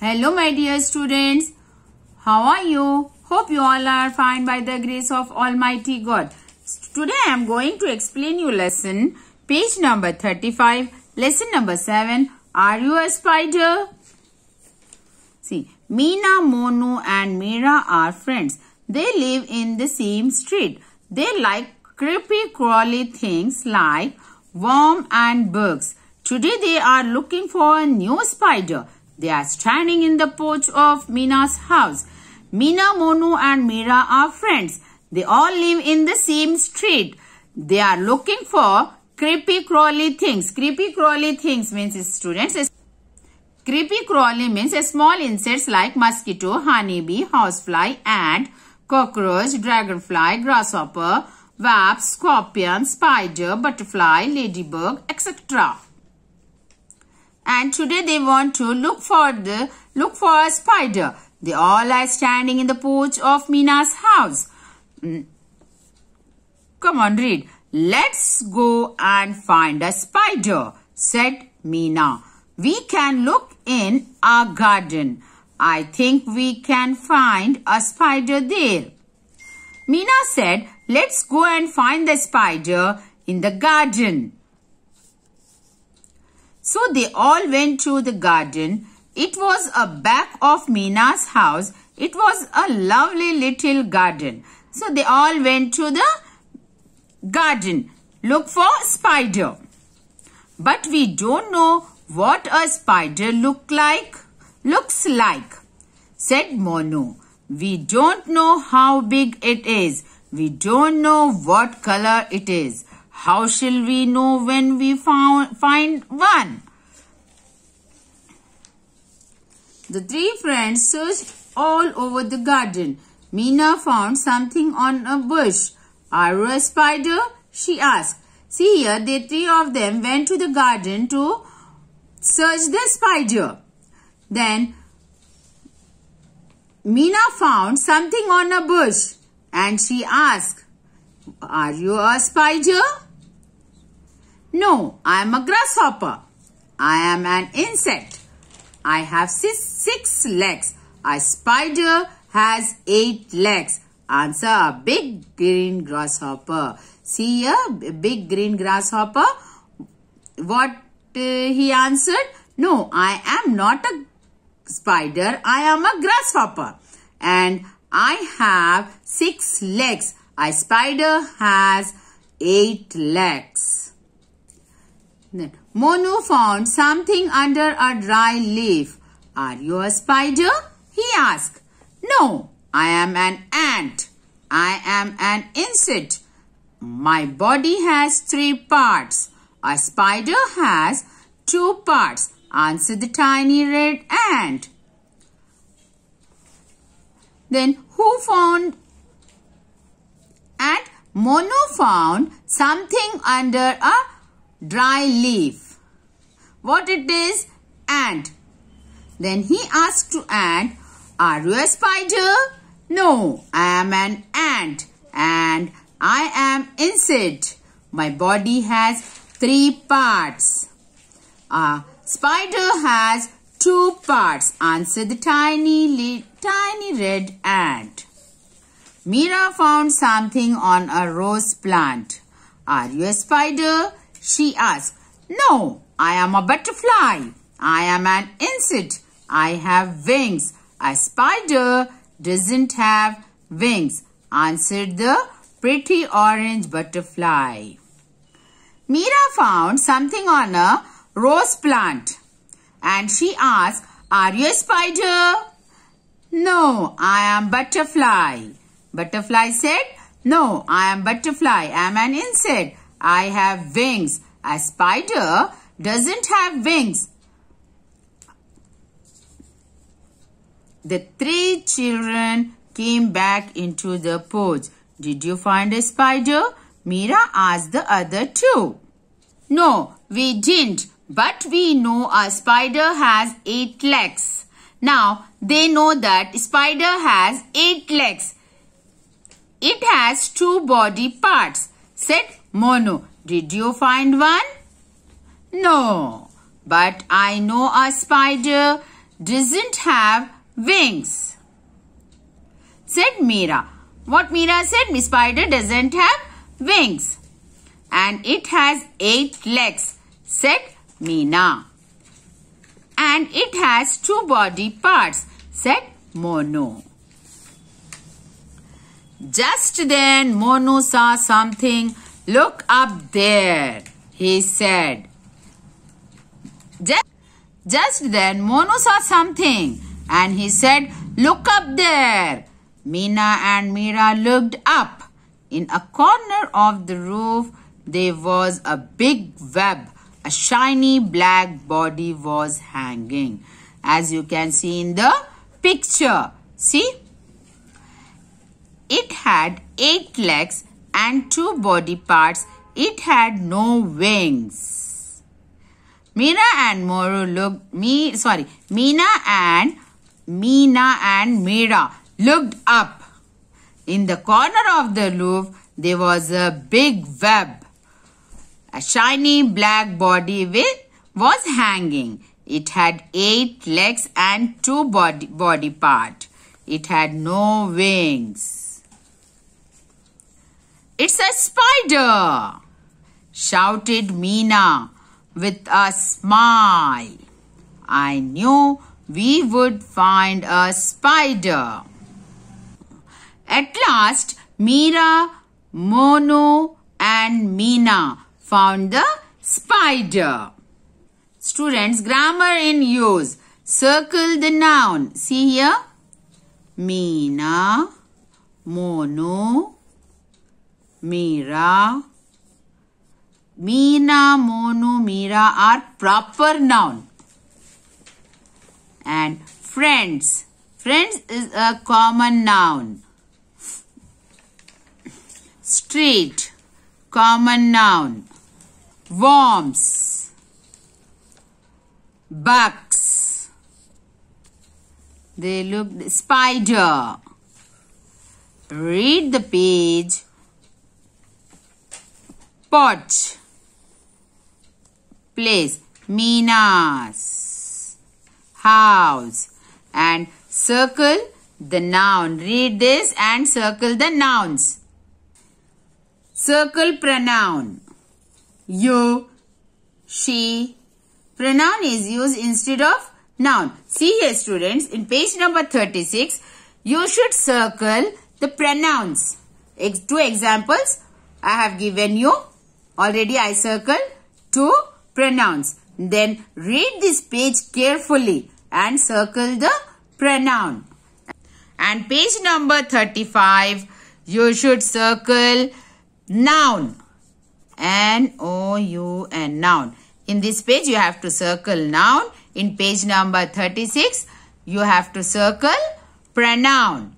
Hello my dear students, how are you? Hope you all are fine by the grace of Almighty God. Today I am going to explain you lesson page number 35, lesson number 7. Are you a spider? See, Meena, Monu and Meera are friends. They live in the same street. They like creepy crawly things like worms and bugs. Today they are looking for a new spider. They are standing in the porch of Meena's house. Meena, Monu and Meera are friends. They all live in the same street. They are looking for creepy crawly things. Creepy crawly things means, students, creepy crawly means small insects like mosquito, honeybee, housefly, ant, cockroach, dragonfly, grasshopper, wasp, scorpion, spider, butterfly, ladybug, etc. And today they want to look for a spider. They all are standing in the porch of Meena's house. Come on, read. Let's go and find a spider, said Meena. We can look in our garden. I think we can find a spider there. Meena said, let's go and find the spider in the garden. So they all went to the garden. It was a back of Meena's house. It was a lovely little garden. So they all went to the garden. Look for spider. But we don't know what a spider looks like, said Monu. We don't know how big it is. We don't know what color it is. How shall we know when we find one? The three friends searched all over the garden. Meena found something on a bush. Are you a spider? She asked. See here, the three of them went to the garden to search the spider. Then Meena found something on a bush and she asked, are you a spider? No, I am a grasshopper. I am an insect. I have six legs. A spider has 8 legs. Answer a big green grasshopper. See here, a big green grasshopper. What he answered? No, I am not a spider. I am a grasshopper. And I have 6 legs. A spider has 8 legs. Then Monu found something under a dry leaf. Are you a spider? He asked. No, I am an ant. I am an insect. My body has 3 parts. A spider has 2 parts, answered the tiny red ant. Then who found? And Monu found something under a dry leaf. What it is? Ant. Then he asked to ant, are you a spider? No, I am an ant and I am insect. My body has 3 parts. A spider has 2 parts, answered the tiny red ant. Meera found something on a rose plant. Are you a spider? She asked. No, I am a butterfly. I am an insect. I have wings. A spider doesn't have wings, answered the pretty orange butterfly. Meera found something on a rose plant and she asked, are you a spider? No, I am butterfly. Butterfly said, no, I am butterfly. I am an insect. I have wings. A spider doesn't have wings. The 3 children came back into the porch. Did you find a spider? Meera asked the other 2. No, we didn't. But we know a spider has 8 legs. Now, they know that spider has 8 legs. It has 2 body parts, said Monu. Did you find one? No, but I know a spider doesn't have wings, said Meera. What Meera said? Spider doesn't have wings. And it has 8 legs, said Meena. And it has 2 body parts, said Monu. Just then Monu saw something. Look up there, he said. Just then Monu saw something and he said, look up there. Meena and Meera looked up. In a corner of the roof, there was a big web. A shiny black body was hanging. As you can see in the picture. See? It had 8 legs and 2 body parts. It had no wings. Meena and Meera looked up. In the corner of the roof, there was a big web. A shiny black body was hanging. It had 8 legs and 2 body parts. It had no wings. It's a spider, shouted Meena with a smile. I knew we would find a spider. At last, Meera, Monu and Meena found the spider. Students, grammar in use. Circle the noun. See here. Meena, Monu, Meera. Meena, Monu, Meera are proper noun. And friends. Friends is a common noun. Street, common noun. Worms, bugs. They look spider. Read the page. Pot, place. Meena's house. And circle the noun. Read this and circle the nouns. Circle pronoun. You, she. Pronoun is used instead of noun. See here students, in page number 36, you should circle the pronouns. 2 examples I have given you. Already I circled 2 pronouns. Then read this page carefully and circle the pronoun. And page number 35, you should circle noun. N-O-U-N, noun. In this page, you have to circle noun. In page number 36, you have to circle pronoun.